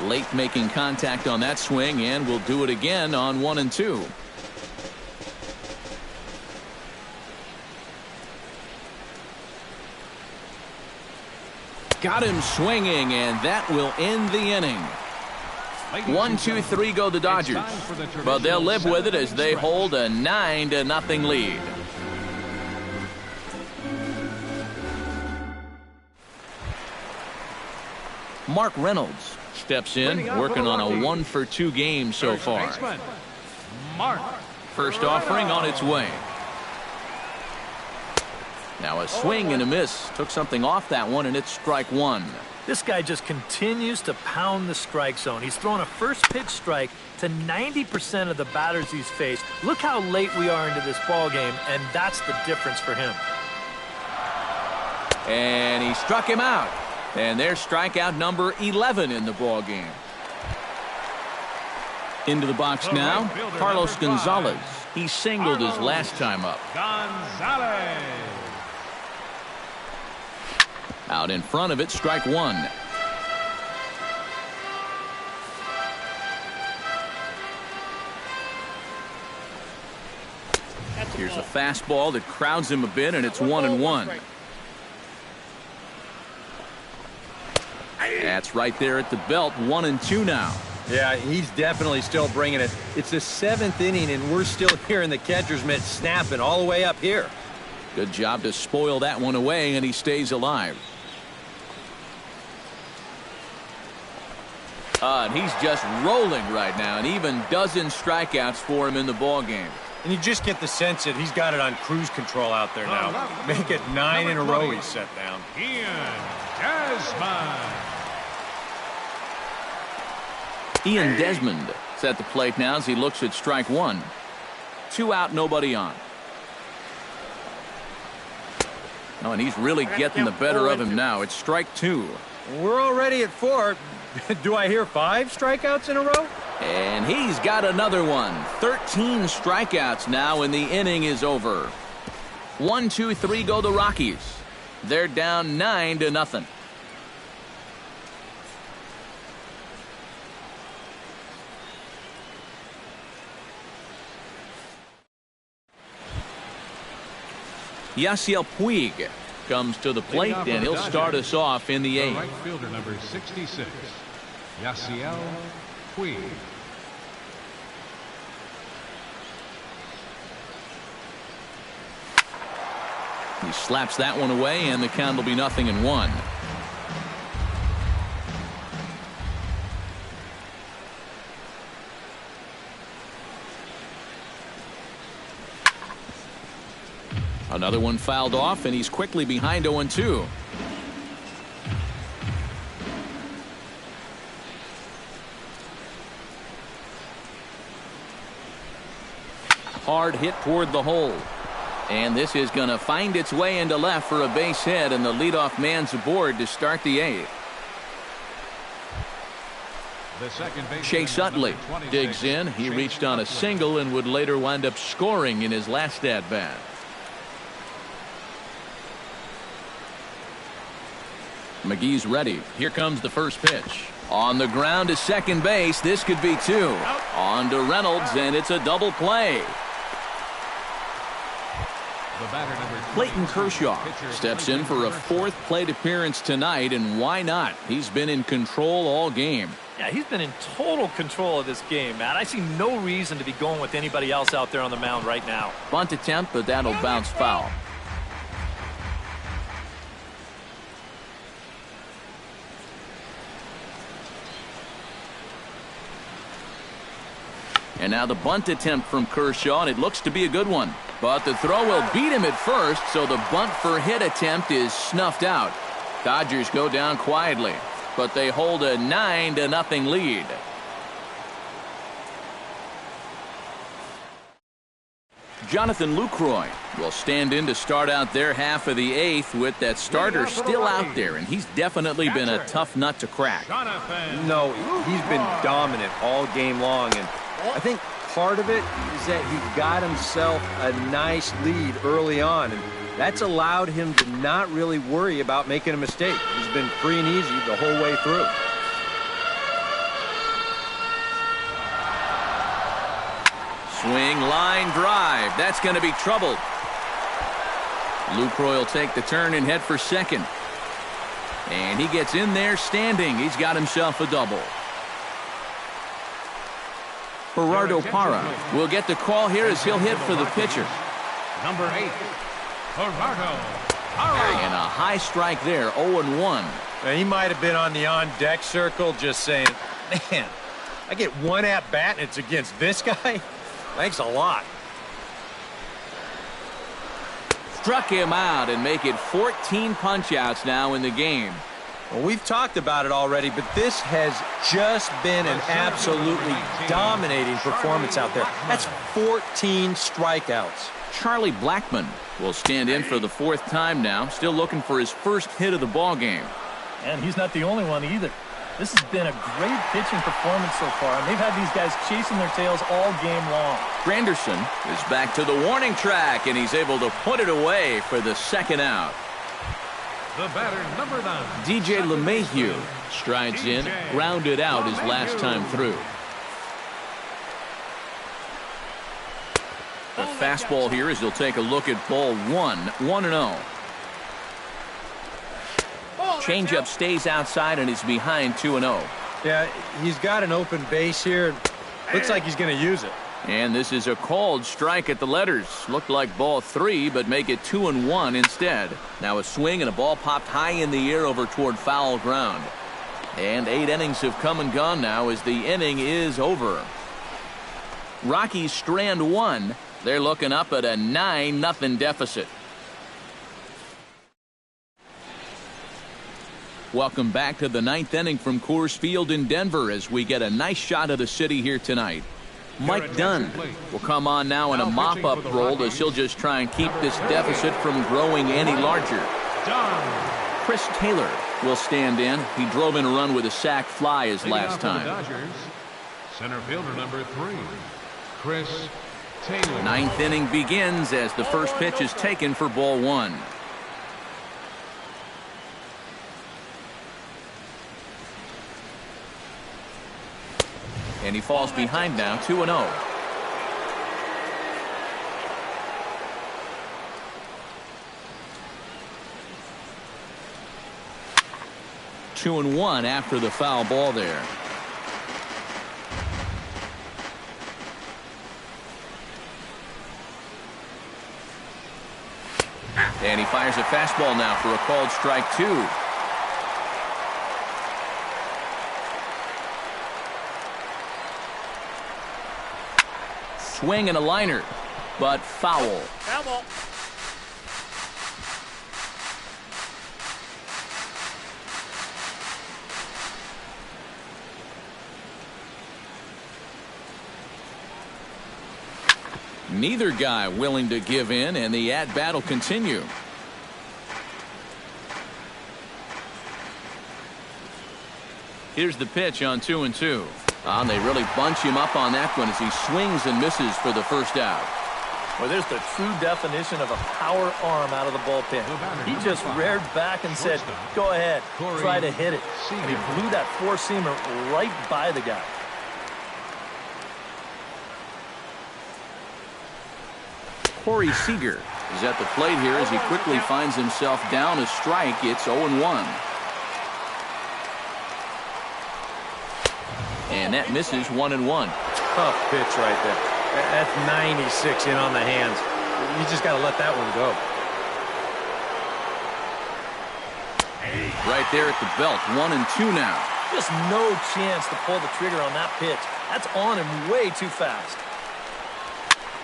Late making contact on that swing, and we'll do it again on 1-2. Got him swinging, and that will end the inning. 1-2-3 go the Dodgers, but they'll live with it as they hold a 9-0 lead. Mark Reynolds steps in, working on a 1-for-2 game so far. First offering on its way. Now a swing and a miss. Took something off that one, and it's strike 1. This guy just continues to pound the strike zone. He's thrown a first pitch strike to 90% of the batters he's faced. Look how late we are into this ball game, and that's the difference for him. And he struck him out. And there's strikeout number 11 in the ball game. Into the box now, Carlos Gonzalez. He singled his last time up. Gonzalez. Out in front of it, strike one. Here's a fastball that crowds him a bit, and it's 1-1. That's right there at the belt, 1-2 now. Yeah, he's definitely still bringing it. It's the 7th inning, and we're still hearing the catcher's mitt snapping all the way up here. Good job to spoil that one away, and he stays alive. And he's just rolling right now, and even dozen strikeouts for him in the ball game. And you just get the sense that he's got it on cruise control out there now. Make it 9 in a row he's set down. Ian Desmond is at the plate now as he looks at strike one. 2 out, nobody on. Oh, and he's really getting the better of him now. It's strike 2. We're already at 4. Do I hear 5 strikeouts in a row? And he's got another one. 13 strikeouts now, and the inning is over. 1, 2, 3 go the Rockies. They're down 9-0. Yasiel Puig comes to the plate, and he'll start us off in the 8th. Right fielder number 66, Yasiel Puig. He slaps that one away, and the count will be 0-1. Another one fouled off, and he's quickly behind 0-2. Hard hit toward the hole. And this is going to find its way into left for a base hit, and the leadoff man's aboard to start the 8th. Chase Utley digs in. He reached on a single and would later wind up scoring in his last at-bat. McGee's ready. Here comes the first pitch. On the ground to second base. This could be 2. On to Reynolds, and it's a double play. Clayton Kershaw steps in for a 4th plate appearance tonight, and why not? He's been in control all game. Yeah, he's been in total control of this game, Matt. I see no reason to be going with anybody else out there on the mound right now. Bunt attempt, but that'll bounce foul. And now the bunt attempt from Kershaw, and it looks to be a good one. But the throw will beat him at first, so the bunt for hit attempt is snuffed out. Dodgers go down quietly, but they hold a 9-0 lead. Jonathan Lucroy will stand in to start out their half of the 8th with that starter still out there, and he's definitely been a tough nut to crack. No, he's been dominant all game long, and I think part of it is that he got himself a nice lead early on, and that's allowed him to not really worry about making a mistake. He's been free and easy the whole way through. Swing, line drive. That's going to be trouble. Lucroy will take the turn and head for second. And he gets in there standing. He's got himself a double. Gerardo Parra will get the call here as he'll hit for the pitcher. Number 8, Gerardo Parra. And a high strike there, 0-1. Now, he might have been on the on-deck circle just saying, man, I get one at-bat and it's against this guy? Thanks a lot. Struck him out and make it 14 punch-outs now in the game. Well, we've talked about it already, but this has just been an absolutely dominating performance out there. That's 14 strikeouts. Charlie Blackmon will stand in for the fourth time now, still looking for his first hit of the ball game. And he's not the only one either. This has been a great pitching performance so far, and they've had these guys chasing their tails all game long. Granderson is back to the warning track, and he's able to put it away for the second out. The batter, number 9. DJ LeMahieu strides in, grounded out his last time through. The fastball here as he'll take a look at ball 1, 1-0. Changeup stays outside and he's behind 2-0. Yeah, he's got an open base here. Looks like he's going to use it. And this is a called strike at the letters. Looked like ball 3, but make it 2-1 instead. Now a swing and a ball popped high in the air over toward foul ground. And 8 innings have come and gone now as the inning is over. Rockies strand 1. They're looking up at a 9-0 deficit. Welcome back to the 9th inning from Coors Field in Denver as we get a nice shot of the city here tonight. Mike Dunn will come on now in a mop-up role as he'll just try and keep this deficit from growing any larger. Chris Taylor will stand in. He drove in a run with a sac fly his last time. Center fielder number 3, Chris Taylor. 9th inning begins as the first pitch is taken for ball 1. And he falls behind now, 2-0. Two and 1 after the foul ball there. And he fires a fastball now for a called strike 2. Swing and a liner, but foul. Neither guy willing to give in, and the at-bat will continue. Here's the pitch on 2-2. And they really bunch him up on that one as he swings and misses for the first out. Well, there's the true definition of a power arm out of the bullpen. He just reared back and said, go ahead, try to hit it. And he blew that four-seamer right by the guy. Corey Seager is at the plate here as he quickly finds himself down a strike. It's 0-1. And that misses 1-1. Tough pitch right there. That's 96 in on the hands. You just got to let that one go. Right there at the belt, 1-2 now. Just no chance to pull the trigger on that pitch. That's on him way too fast.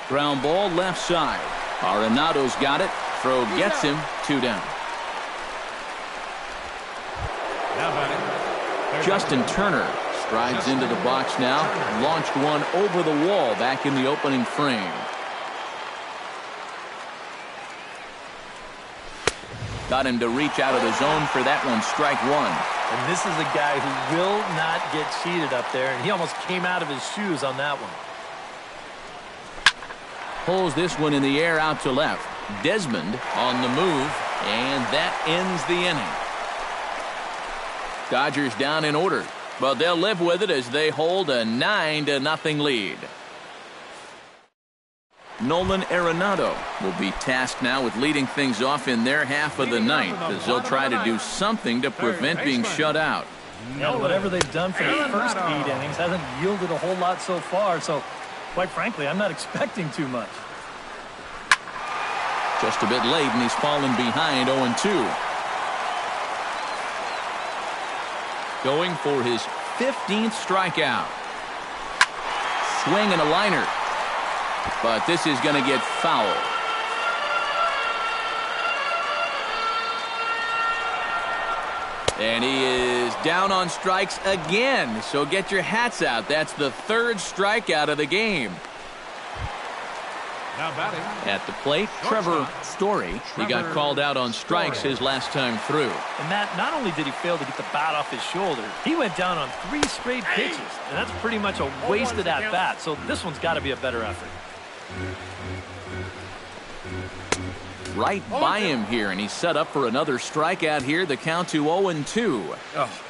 Ground ball left side. Arenado's got it. Throw gets him. 2 down. Justin Turner strides into the box now. Launched one over the wall back in the opening frame. Got him to reach out of the zone for that one. Strike 1. And this is a guy who will not get cheated up there, and he almost came out of his shoes on that one. Pulls this one in the air out to left. Desmond on the move, and that ends the inning. Dodgers down in order, but they'll live with it as they hold a 9-0 lead. Nolan Arenado will be tasked now with leading things off in their half of the ninth as they'll try to do something to prevent being shut out. Yeah, whatever they've done for the first 8 innings hasn't yielded a whole lot so far, so quite frankly, I'm not expecting too much. Just a bit late, and he's fallen behind 0-2. Going for his 15th strikeout. Swing and a liner. But this is going to get foul. And he is down on strikes again. So get your hats out. That's the third strikeout of the game. Now batting. At the plate, Trevor Story. He got called out on strikes his last time through. And Matt, not only did he fail to get the bat off his shoulder, he went down on 3 straight pitches. And that's pretty much a wasted at-bat. So this one's got to be a better effort. Right by him here, and he's set up for another strikeout here. The count to 0-2. Oh,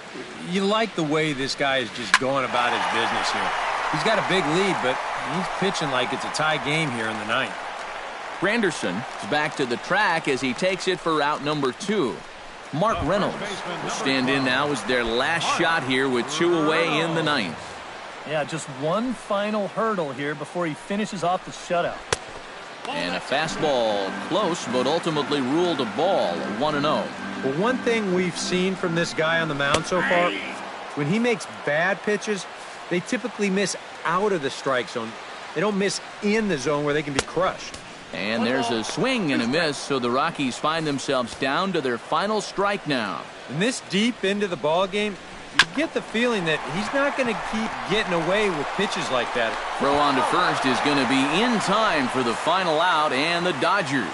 you like the way this guy is just going about his business here. He's got a big lead, but he's pitching like it's a tie game here in the ninth. Granderson is back to the track as he takes it for out number 2. Mark Reynolds will stand in now as their last shot here with 2 away in the ninth. Yeah, just one final hurdle here before he finishes off the shutout. And a fastball close, but ultimately ruled a ball, 1-0. Well, one thing we've seen from this guy on the mound so far, when he makes bad pitches, they typically miss out of the strike zone. They don't miss in the zone where they can be crushed. And there's a swing and a miss, so the Rockies find themselves down to their final strike now. And this deep into the ball game, you get the feeling that he's not going to keep getting away with pitches like that. Throw on to first is going to be in time for the final out, and the Dodgers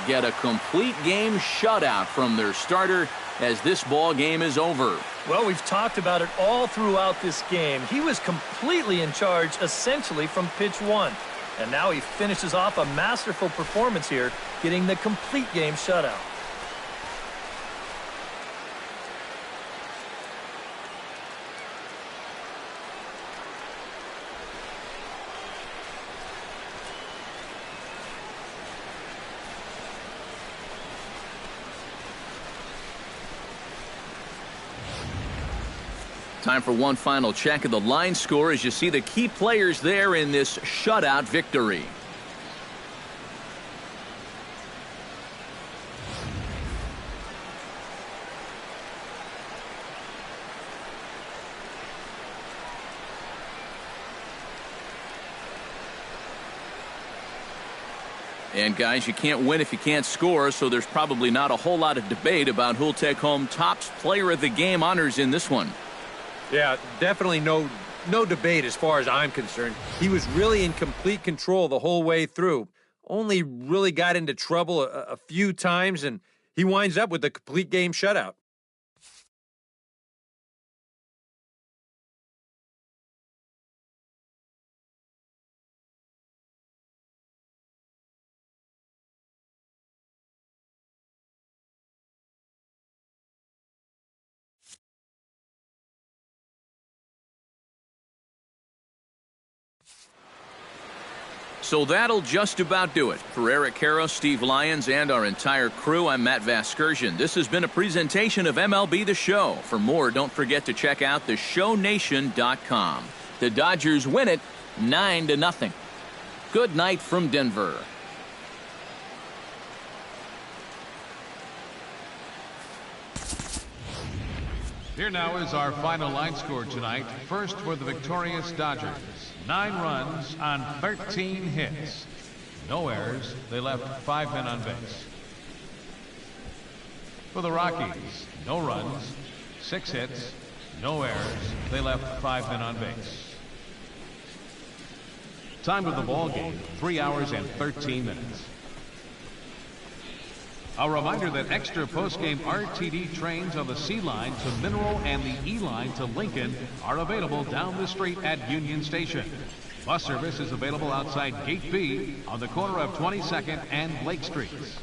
get a complete game shutout from their starter as this ball game is over. Well, we've talked about it all throughout this game. He was completely in charge, essentially, from pitch 1. And now he finishes off a masterful performance here, getting the complete game shutout. Time for one final check of the line score as you see the key players there in this shutout victory. And guys, you can't win if you can't score, so there's probably not a whole lot of debate about who'll take home Topps Player of the Game honors in this one. Yeah, definitely no debate as far as I'm concerned. He was really in complete control the whole way through. Only really got into trouble a few times, and he winds up with a complete game shutout. So that'll just about do it. For Eric Caro, Steve Lyons, and our entire crew, I'm Matt Vasgersian. This has been a presentation of MLB The Show. For more, don't forget to check out theshownation.com. The Dodgers win it 9-0. Good night from Denver. Here now is our final line score tonight. First for the victorious Dodgers. 9 runs on 13 hits. No errors. They left 5 men on base. For the Rockies, no runs, 6 hits, no errors. They left 5 men on base. Time of the ball game, 3 hours and 13 minutes. A reminder that extra postgame RTD trains on the C line to Mineral and the E line to Lincoln are available down the street at Union Station. Bus service is available outside Gate B on the corner of 22nd and Lake Streets.